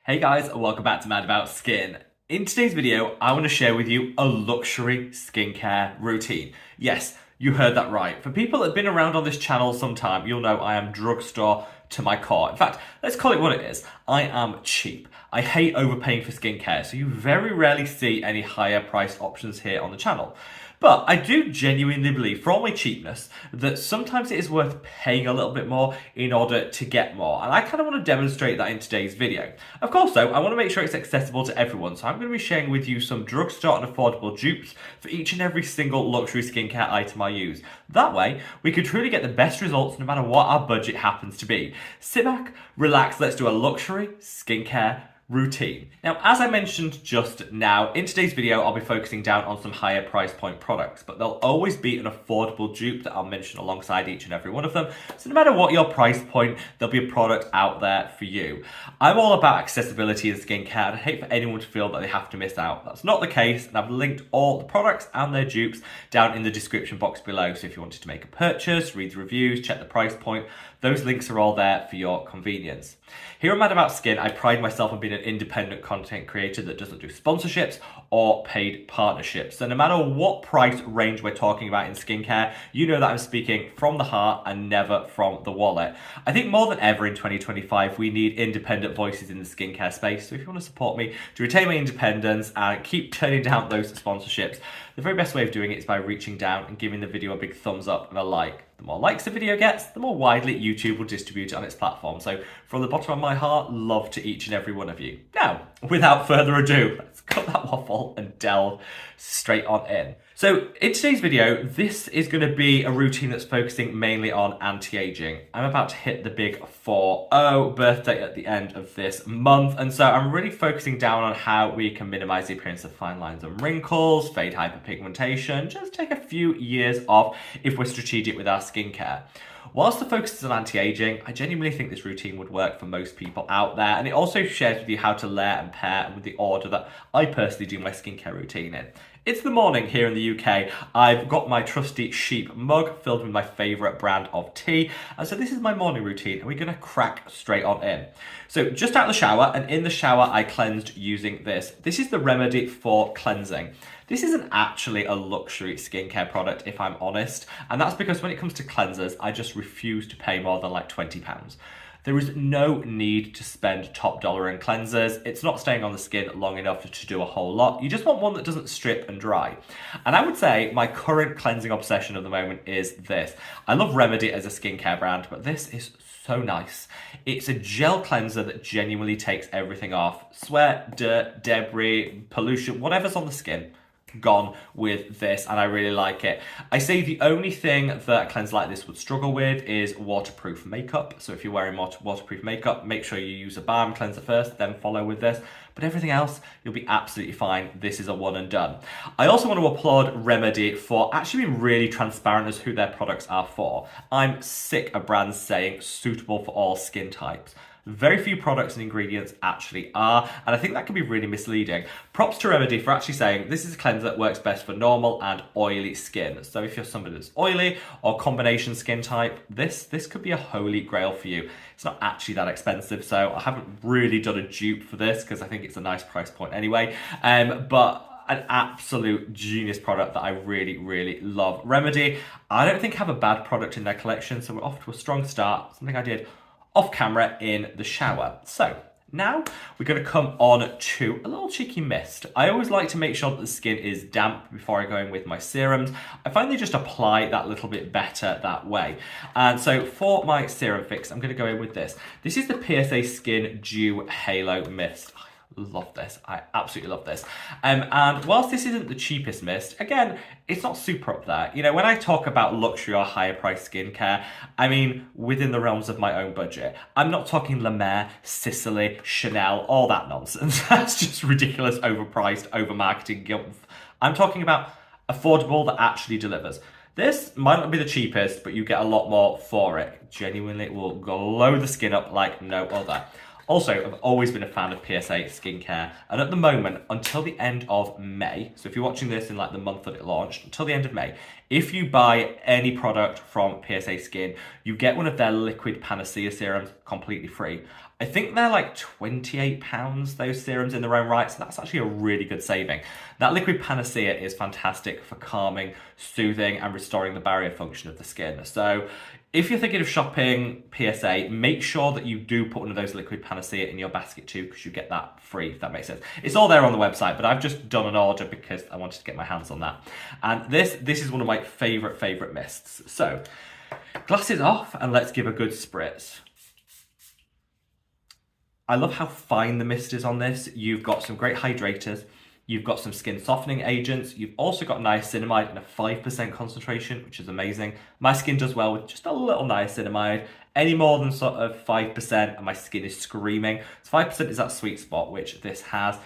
Hey guys, and welcome back to Mad About Skin. In today's video, I want to share with you a luxury skincare routine. Yes, you heard that right. For people that have been around on this channel some time, you'll know I am drugstore to my core. In fact, let's call it what it is. I am cheap. I hate overpaying for skincare, so you very rarely see any higher price options here on the channel. But I do genuinely believe, for all my cheapness, that sometimes it is worth paying a little bit more in order to get more. And I kind of want to demonstrate that in today's video. Of course, though, I want to make sure it's accessible to everyone. So I'm going to be sharing with you some drugstore and affordable dupes for each and every single luxury skincare item I use. That way, we can truly get the best results no matter what our budget happens to be. Sit back, relax, let's do a luxury skincare routine. Now, as I mentioned just now, in today's video, I'll be focusing down on some higher price point products, but there'll always be an affordable dupe that I'll mention alongside each and every one of them. So no matter what your price point, there'll be a product out there for you. I'm all about accessibility in skincare, and I hate for anyone to feel that they have to miss out. That's not the case, and I've linked all the products and their dupes down in the description box below. So if you wanted to make a purchase, read the reviews, check the price point, those links are all there for your convenience. Here at Mad About Skin, I pride myself on being an independent content creator that doesn't do sponsorships or paid partnerships. So no matter what price range we're talking about in skincare, you know that I'm speaking from the heart and never from the wallet. I think more than ever in 2025, we need independent voices in the skincare space. So if you want to support me to retain my independence and keep turning down those sponsorships, the very best way of doing it is by reaching down and giving the video a big thumbs up and a like. The more likes the video gets, the more widely YouTube will distribute it on its platform. So from the bottom of my heart, love to each and every one of you. Now, without further ado, let's cut that waffle and delve straight on in. So in today's video, this is going to be a routine that's focusing mainly on anti-aging. I'm about to hit the big 4-0 birthday at the end of this month, and so I'm really focusing down on how we can minimize the appearance of fine lines and wrinkles, fade hyperpigmentation, just take a few years off if we're strategic with our skincare. Whilst the focus is on anti-aging, I genuinely think this routine would work for most people out there, and it also shares with you how to layer and pair with the order that I personally do my skincare routine in. It's the morning here in the UK. I've got my trusty Sheep mug filled with my favourite brand of tea, and so this is my morning routine, and we're going to crack straight on in. So just out of the shower, and in the shower I cleansed using this. This is the Remedy for Cleansing. This isn't actually a luxury skincare product, if I'm honest, and that's because when it comes to cleansers, I just refuse to pay more than like £20. There is no need to spend top dollar in cleansers. It's not staying on the skin long enough to do a whole lot. You just want one that doesn't strip and dry. And I would say my current cleansing obsession at the moment is this. I love Remedy as a skincare brand, but this is so nice. It's a gel cleanser that genuinely takes everything off. Sweat, dirt, debris, pollution, whatever's on the skin, gone with this, and I really like it. I say the only thing that a cleanser like this would struggle with is waterproof makeup. So if you're wearing waterproof makeup, make sure you use a balm cleanser first, then follow with this. But everything else, you'll be absolutely fine. This is a one and done. I also want to applaud Remedy for actually being really transparent as who their products are for. I'm sick of brands saying suitable for all skin types. Very few products and ingredients actually are, and I think that can be really misleading. Props to Remedy for actually saying this is a cleanser that works best for normal and oily skin. So if you're somebody that's oily or combination skin type, this could be a holy grail for you. It's not actually that expensive, so I haven't really done a dupe for this because I think it's a nice price point anyway. But an absolute genius product that I really, really love. Remedy, I don't think have a bad product in their collection, so we're off to a strong start. Something I did off camera in the shower. So now we're going to come on to a little cheeky mist. I always like to make sure that the skin is damp before I go in with my serums. I find they just apply that little bit better that way. And so for my serum fix, I'm going to go in with this. This is the PSA Skin Dew Halo Mist. Love this. I absolutely love this. And whilst this isn't the cheapest mist, again, it's not super up there. You know, when I talk about luxury or higher price skincare, I mean within the realms of my own budget. I'm not talking La Mer, Sicily, Chanel, all that nonsense. That's just ridiculous, overpriced, over-marketing gumph. I'm talking about affordable that actually delivers. This might not be the cheapest, but you get a lot more for it. Genuinely, it will glow the skin up like no other. Also, I've always been a fan of PSA skincare, and at the moment, until the end of May, so if you're watching this in like the month that it launched, until the end of May, if you buy any product from PSA Skin, you get one of their liquid panacea serums completely free. I think they're like £28, those serums in their own right, so that's actually a really good saving. That liquid panacea is fantastic for calming, soothing, and restoring the barrier function of the skin. So if you're thinking of shopping PSA, make sure that you do put one of those liquid panacea in your basket too, because you get that free, if that makes sense. It's all there on the website, but I've just done an order because I wanted to get my hands on that. And this is one of my favourite mists. So, glasses off, and let's give a good spritz. I love how fine the mist is on this. You've got some great hydrators. You've got some skin softening agents. You've also got niacinamide in a 5% concentration, which is amazing. My skin does well with just a little niacinamide. Any more than sort of 5% and my skin is screaming. So 5% is that sweet spot, which this has.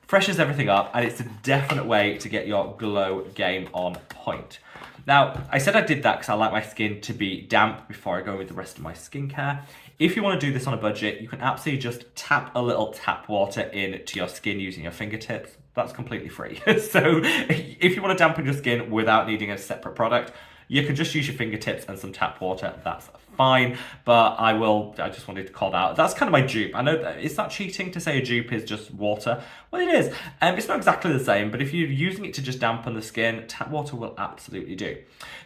Freshens everything up, and it's a definite way to get your glow game on point. Now, I said I did that because I like my skin to be damp before I go with the rest of my skincare. If you want to do this on a budget, you can absolutely just tap a little tap water into your skin using your fingertips. That's completely free. So if you want to dampen your skin without needing a separate product, you can just use your fingertips and some tap water. That's fine, but I just wanted to call that out. That's kind of my dupe. I know that, is that cheating to say a dupe is just water? Well, it is. It's not exactly the same, but if you're using it to just dampen the skin, tap water will absolutely do.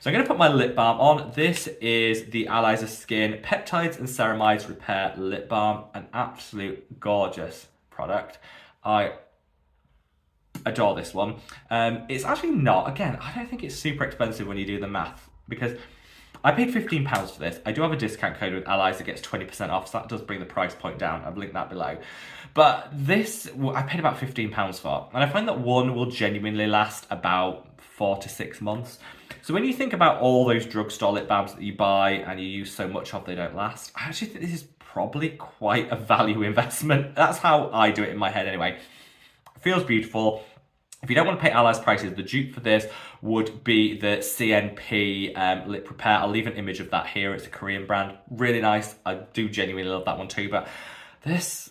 So I'm going to put my lip balm on. This is the Azelaic Skin Peptides and Ceramides Repair Lip Balm, an absolute gorgeous product. I adore this one. It's actually not, again, I don't think it's super expensive when you do the math, because I paid £15 for this. I do have a discount code with Allies that gets 20% off, so that does bring the price point down. I've linked that below. But this, I paid about £15 for, and I find that one will genuinely last about 4 to 6 months. So when you think about all those drugstore lip balms that you buy and you use so much of, they don't last, I actually think this is probably quite a value investment. That's how I do it in my head anyway. It feels beautiful. If you don't want to pay Allies prices, the dupe for this would be the CNP Lip Repair. I'll leave an image of that here. It's a Korean brand. Really nice. I do genuinely love that one too. But this,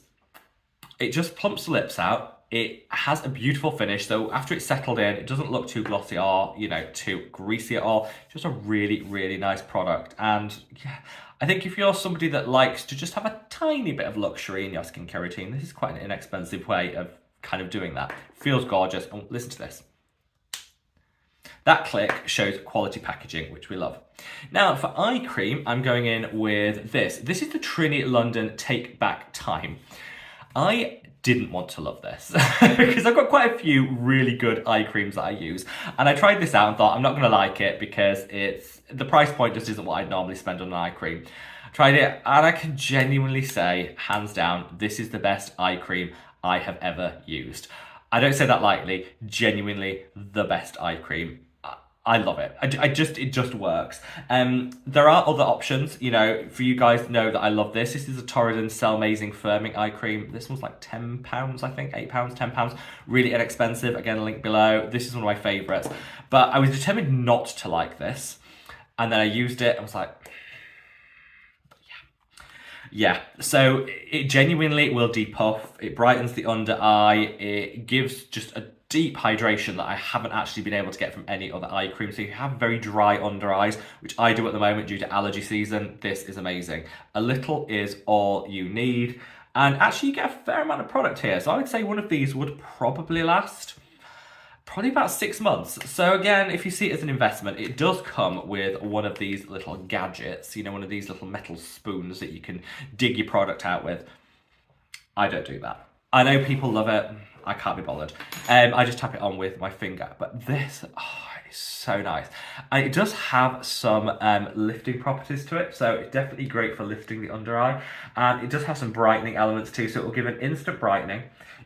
it just plumps the lips out. It has a beautiful finish. So after it's settled in, it doesn't look too glossy or, you know, too greasy at all. Just a really nice product. And yeah, I think if you're somebody that likes to just have a tiny bit of luxury in your skincare routine, this is quite an inexpensive way of kind of doing that. Feels gorgeous. Oh, listen to this. That click shows quality packaging, which we love. Now for eye cream, I'm going in with this. This is the Trini London Take Back Time. I didn't want to love this because I've got quite a few really good eye creams that I use, and I tried this out and thought I'm not going to like it because the price point just isn't what I'd normally spend on an eye cream. Tried it, and I can genuinely say, hands down, this is the best eye cream I have ever used. I don't say that lightly, genuinely the best eye cream. I love it. It just works. There are other options, you know, for you guys to know that I love this. This is a Torridon Cell Amazing Firming Eye Cream. This one's like £10, I think, £8, £10. Really inexpensive. Again, link below. This is one of my favourites. But I was determined not to like this. And then I used it. I was like, yeah, so it genuinely will depuff, it brightens the under eye, it gives just a deep hydration that I haven't actually been able to get from any other eye cream. So if you have very dry under eyes, which I do at the moment due to allergy season, this is amazing. A little is all you need, and actually you get a fair amount of product here. So I would say one of these would probably last probably about 6 months. So again, if you see it as an investment, it does come with one of these little gadgets, you know, one of these little metal spoons that you can dig your product out with. I don't do that. I know people love it. I can't be bothered. I just tap it on with my finger. But this, it's so nice. And it does have some lifting properties to it. So it's definitely great for lifting the under eye. And it does have some brightening elements too. So it will give an instant brightening.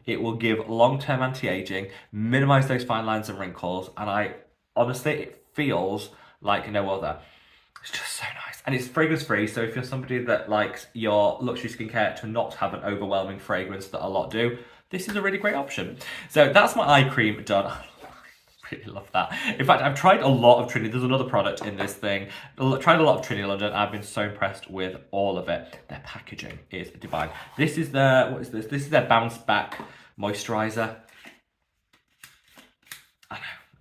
It will give long-term anti-aging, minimize those fine lines and wrinkles, and honestly, it feels like no other. It's just so nice. And it's fragrance-free, so if you're somebody that likes your luxury skincare to not have an overwhelming fragrance that a lot do, this is a really great option. So that's my eye cream done. really love that. In fact, I've tried a lot of Trinity. There's another product in this thing. Tried a lot of Trinity London. I've been so impressed with all of it. Their packaging is divine. This is their, what is this? This is their Bounce Back Moisturizer.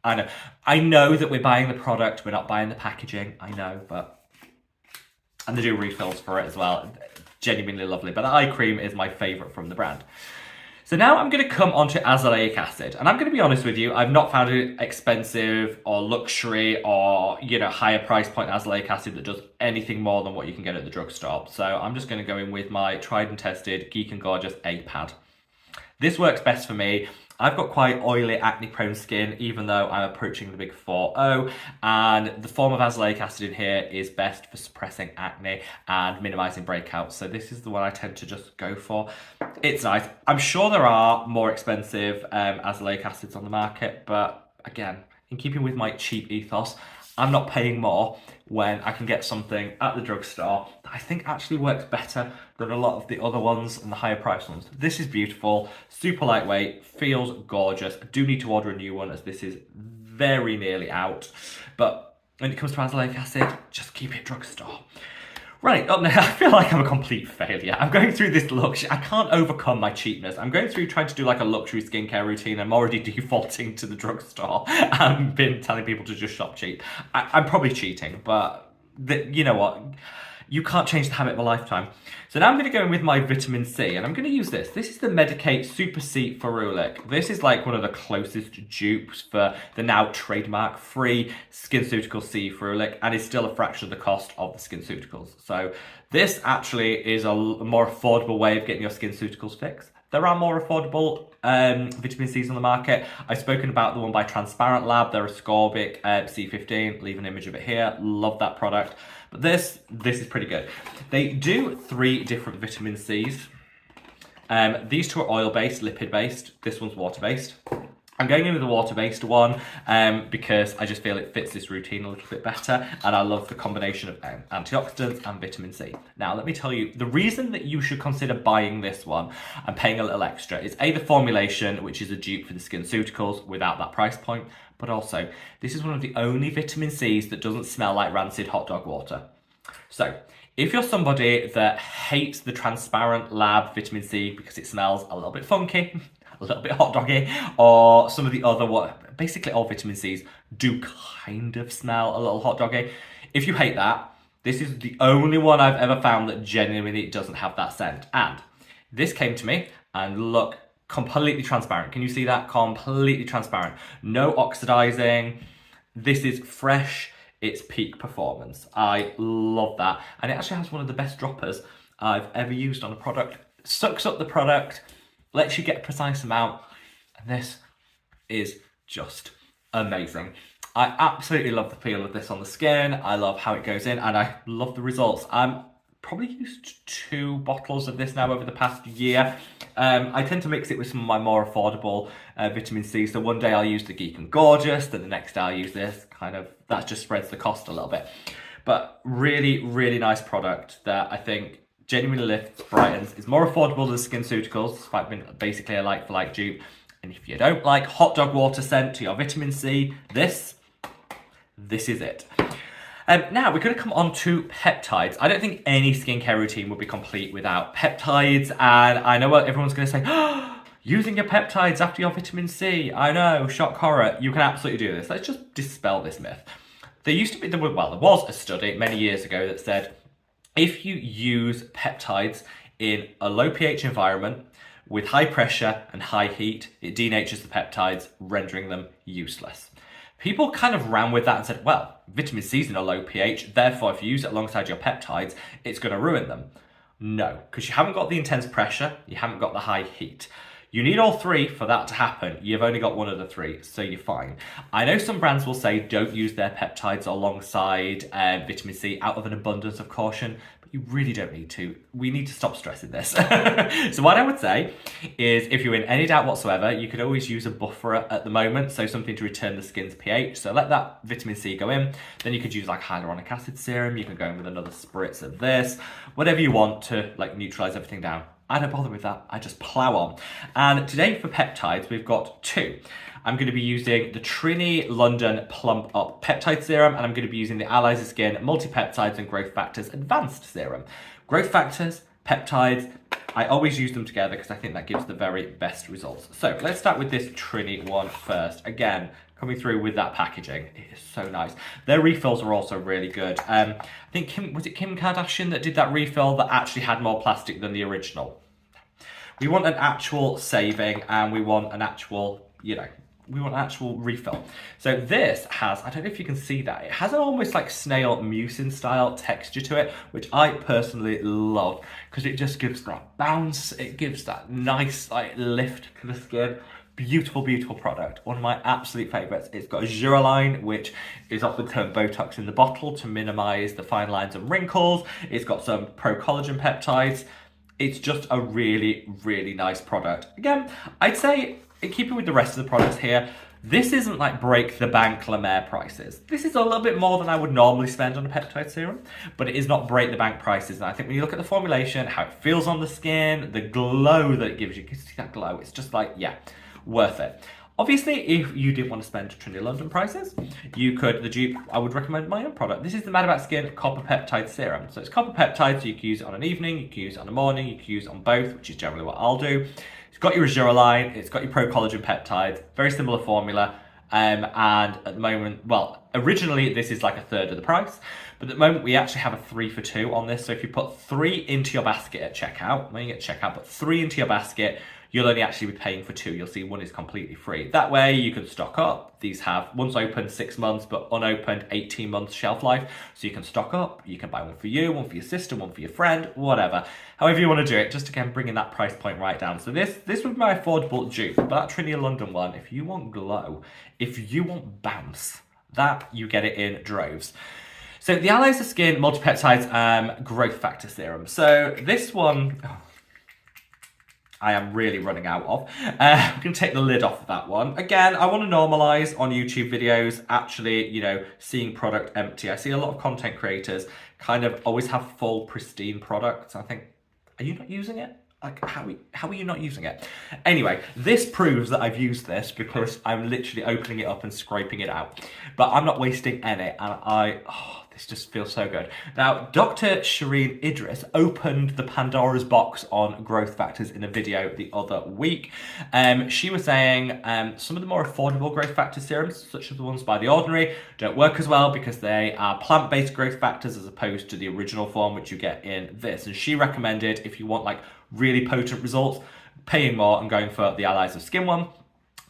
I know that we're buying the product, we're not buying the packaging, I know, but... And they do refills for it as well. Genuinely lovely. But the eye cream is my favourite from the brand. So now I'm going to come onto azelaic acid. And I'm going to be honest with you, I've not found it expensive or luxury or, you know, higher price point azelaic acid that does anything more than what you can get at the drugstore. So I'm just going to go in with my tried and tested Geek and Gorgeous A-Pad. This works best for me. I've got quite oily, acne-prone skin, even though I'm approaching the big 4-0, and the form of azelaic acid in here is best for suppressing acne and minimising breakouts, so this is the one I tend to just go for. It's nice. I'm sure there are more expensive azelaic acids on the market, but again, in keeping with my cheap ethos, I'm not paying more when I can get something at the drugstore that I think actually works better than a lot of the other ones and the higher priced ones. This is beautiful, super lightweight, feels gorgeous. I do need to order a new one as this is very nearly out. But when it comes to azelaic acid, just keep it drugstore. Right, up now, I feel like I'm a complete failure. I'm going through this luxury, I can't overcome my cheapness. I'm going through trying to do like a luxury skincare routine. I'm already defaulting to the drugstore. I've been telling people to just shop cheap. I'm probably cheating, but you know what? You can't change the habit of a lifetime. So now I'm going to go in with my vitamin C, and I'm going to use this. This is the Medicate Super C Ferulic. This is like one of the closest dupes for the now trademark-free SkinCeuticals C Ferulic, and is still a fraction of the cost of the SkinCeuticals. So this actually is a more affordable way of getting your SkinCeuticals fix. There are more affordable vitamin C's on the market. I've spoken about the one by Transparent Lab. They're ascorbic C15. Leave an image of it here. Love that product. But this is pretty good. They do 3 different vitamin C's. These 2 are oil-based, lipid-based. This one's water-based. I'm going in with the water-based one because I just feel it fits this routine a little bit better, and I love the combination of antioxidants and vitamin C. Now, let me tell you, the reason that you should consider buying this one and paying a little extra is A, the formulation, which is a dupe for the SkinCeuticals without that price point, but also, this is one of the only vitamin C's that doesn't smell like rancid hot dog water. So, if you're somebody that hates the Transparent Lab vitamin C because it smells a little bit funky, a little bit hot doggy, or some of the other, basically all vitamin C's do kind of smell a little hot doggy. If you hate that, this is the only one I've ever found that genuinely doesn't have that scent. And this came to me, and look, completely transparent. Can you see that? Completely transparent. No oxidizing. This is fresh. It's peak performance. I love that. And it actually has one of the best droppers I've ever used on a product. Sucks up the product, lets you get a precise amount, and this is just amazing. I absolutely love the feel of this on the skin. I love how it goes in, and I love the results. I'm probably used 2 bottles of this now over the past year. I tend to mix it with some of my more affordable vitamin C. So one day I'll use the Geek and Gorgeous, then the next day I'll use this. Kind of, that just spreads the cost a little bit. But really, really nice product that I think genuinely lifts, brightens, is more affordable than SkinCeuticals, despite being basically a like-for-like dupe. And if you don't like hot dog water scent to your vitamin C, this is it. Now, we're going to come on to peptides. I don't think any skincare routine would be complete without peptides, and I know what everyone's going to say, oh, using your peptides after your vitamin C. I know, shock horror. You can absolutely do this. Let's just dispel this myth. There was a study many years ago that said, if you use peptides in a low pH environment with high pressure and high heat, it denatures the peptides, rendering them useless. People kind of ran with that and said, well, vitamin C's in a low pH, therefore if you use it alongside your peptides, it's going to ruin them. No, because you haven't got the intense pressure, you haven't got the high heat. You need all 3 for that to happen. You've only got one of the 3, so you're fine. I know some brands will say don't use their peptides alongside vitamin C out of an abundance of caution, but you really don't need to. We need to stop stressing this. So what I would say is if you're in any doubt whatsoever, you could always use a buffer at the moment, so something to return the skin's pH. So let that vitamin C go in. Then you could use like hyaluronic acid serum. You can go in with another spritz of this. Whatever you want to like neutralize everything down. I don't bother with that. I just plow on. And today for peptides, we've got two. I'm going to be using the Trini London Plump Up Peptide Serum, and I'm going to be using the Allies of Skin Multi-Peptides and Growth Factors Advanced Serum. Growth factors, peptides, I always use them together because I think that gives the very best results. So let's start with this Trini one first. Again, coming through with that packaging. It is so nice. Their refills are also really good. I think, was it Kim Kardashian that did that refill that actually had more plastic than the original? We want an actual saving, and we want an actual, we want an actual refill. So this has, I don't know if you can see that, it has an almost like snail mucin style texture to it, which I personally love because it just gives that bounce, it gives that nice like lift to the skin. Beautiful, beautiful product. One of my absolute favourites. It's got a Duraline, which is often termed Botox in the bottle to minimise the fine lines and wrinkles. It's got some pro-collagen peptides. It's just a really, really nice product. Again, I'd say, in keeping with the rest of the products here, this isn't like break the bank La Mer prices. This is a little bit more than I would normally spend on a peptide serum, but it is not break the bank prices. And I think when you look at the formulation, how it feels on the skin, the glow that it gives you, can see that glow? It's just like, yeah, worth it. Obviously, if you didn't want to spend Trinity London prices, you could, the dupe, I would recommend my own product. This is the Mad About Skin Copper Peptide Serum. So it's copper peptides, so you can use it on an evening, you can use it on a morning, you can use it on both, which is generally what I'll do. It's got your Duraline, it's got your pro-collagen peptides, very similar formula. And at the moment, well, originally this is like a third of the price, but at the moment we actually have a 3 for 2 on this. So if you put 3 into your basket at checkout, when you get checkout, put 3 into your basket, you'll only actually be paying for 2. You'll see one is completely free. That way you can stock up. These have, one's open 6 months, but unopened 18 months shelf life. So you can stock up. You can buy one for you, one for your sister, one for your friend, whatever. However you want to do it, just again, bringing that price point right down. So this would be my affordable dupe, but that Trinity London one, if you want glow, if you want bounce, that you get it in droves. So the Allies of Skin Multi-Peptides Growth Factor Serum. So this one, I am really running out of. I'm going to take the lid off of that one. Again, I want to normalise on YouTube videos, actually, seeing product empty. I see a lot of content creators kind of always have full, pristine products. I think, are you not using it? Like, how are you not using it? Anyway, this proves that I've used this because I'm literally opening it up and scraping it out. But I'm not wasting any, and this just feels so good. Now, Dr. Shireen Idris opened the Pandora's box on growth factors in a video the other week. She was saying some of the more affordable growth factor serums, such as the ones by The Ordinary, don't work as well because they are plant-based growth factors as opposed to the original form, which you get in this. And she recommended, if you want like really potent results, paying more and going for the Allies of Skin one,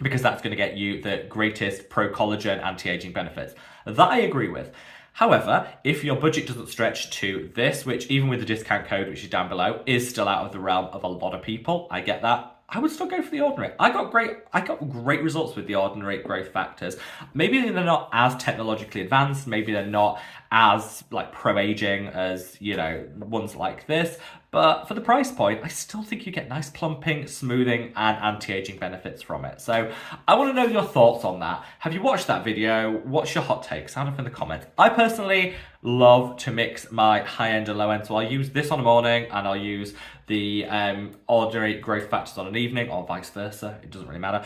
because that's going to get you the greatest pro-collagen anti-aging benefits. That I agree with. However, if your budget doesn't stretch to this, which even with the discount code, which is down below, is still out of the realm of a lot of people, I get that, I would still go for The Ordinary. I got great results with The Ordinary growth factors. Maybe they're not as technologically advanced, maybe they're not as like pro-aging as, ones like this, but for the price point, I still think you get nice plumping, smoothing, and anti-aging benefits from it. So I want to know your thoughts on that. Have you watched that video? What's your hot take? Sound off in the comments. I personally love to mix my high-end and low-end, so I'll use this on a morning, and I'll use the Ordinary growth factors on an evening, or vice versa. It doesn't really matter.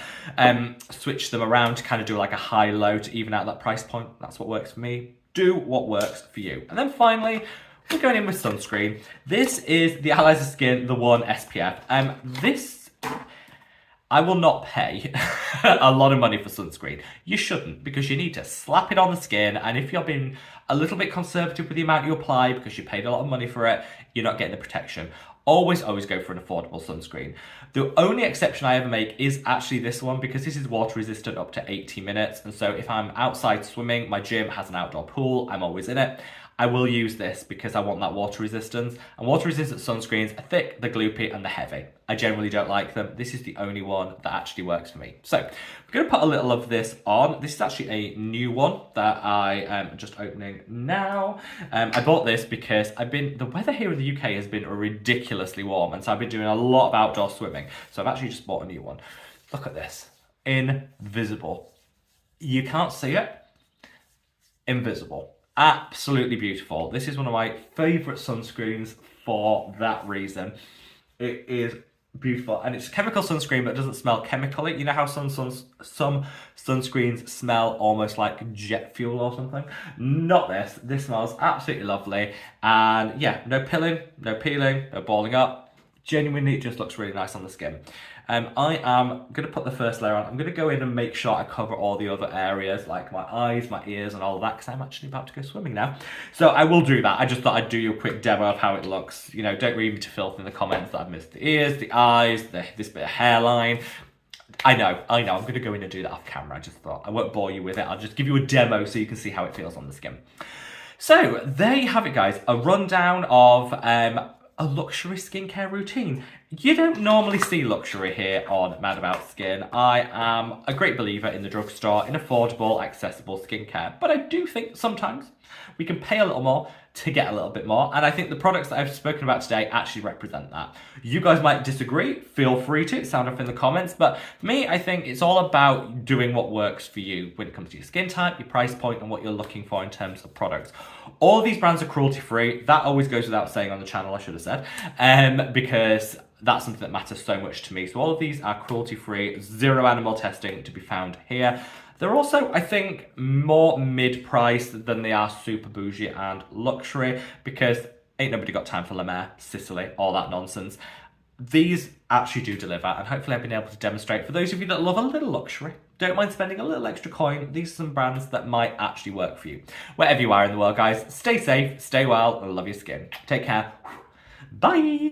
Switch them around to kind of do like a high-low to even out that price point. That's what works for me. Do what works for you. And then finally, we're going in with sunscreen. This is the Allies of Skin, the one SPF. This, I will not pay a lot of money for sunscreen. You shouldn't, because you need to slap it on the skin, and if you're being a little bit conservative with the amount you apply because you paid a lot of money for it, you're not getting the protection. Always go for an affordable sunscreen. The only exception I ever make is actually this one, because this is water resistant up to 80 minutes. And so if I'm outside swimming, my gym has an outdoor pool, I'm always in it. I will use this because I want that water resistance. And water resistant sunscreens are thick, they're gloopy, and they're heavy. I generally don't like them. This is the only one that actually works for me. So we're going to put a little of this on. This is actually a new one that I am just opening now. I bought this because the weather here in the UK has been ridiculously warm, and so I've been doing a lot of outdoor swimming. So I've actually just bought a new one. Look at this. Invisible. You can't see it. Invisible. Absolutely beautiful. This is one of my favourite sunscreens for that reason. It is beautiful, and it's chemical sunscreen, but it doesn't smell chemically. You know how some sunscreens smell almost like jet fuel or something? Not this. This smells absolutely lovely, and yeah, no pilling, no peeling, no balling up. Genuinely, it just looks really nice on the skin. I am going to put the first layer on. I'm going to go in and make sure I cover all the other areas, like my eyes, my ears, and all of that, because I'm actually about to go swimming now. So I will do that. I just thought I'd do you a quick demo of how it looks. You know, don't read me to filth in the comments that I've missed the ears, the eyes, this bit of hairline. I know. I'm going to go in and do that off camera. I just thought I won't bore you with it. I'll just give you a demo so you can see how it feels on the skin. So there you have it, guys. A rundown of a luxury skincare routine. You don't normally see luxury here on Mad About Skin. I am a great believer in the drugstore, in affordable, accessible skincare. But I do think sometimes we can pay a little more to get a little bit more. And I think the products that I've spoken about today actually represent that. You guys might disagree. Feel free to sound off in the comments. But for me, I think it's all about doing what works for you when it comes to your skin type, your price point, and what you're looking for in terms of products. All of these brands are cruelty-free. That always goes without saying on the channel, I should have said, because that's something that matters so much to me. So all of these are cruelty-free, zero animal testing to be found here. They're also, I think, more mid-priced than they are super bougie and luxury, because ain't nobody got time for La Mer, Sicily, all that nonsense. These actually do deliver, and hopefully I've been able to demonstrate for those of you that love a little luxury, don't mind spending a little extra coin, these are some brands that might actually work for you. Wherever you are in the world, guys, stay safe, stay well, and love your skin. Take care. Bye!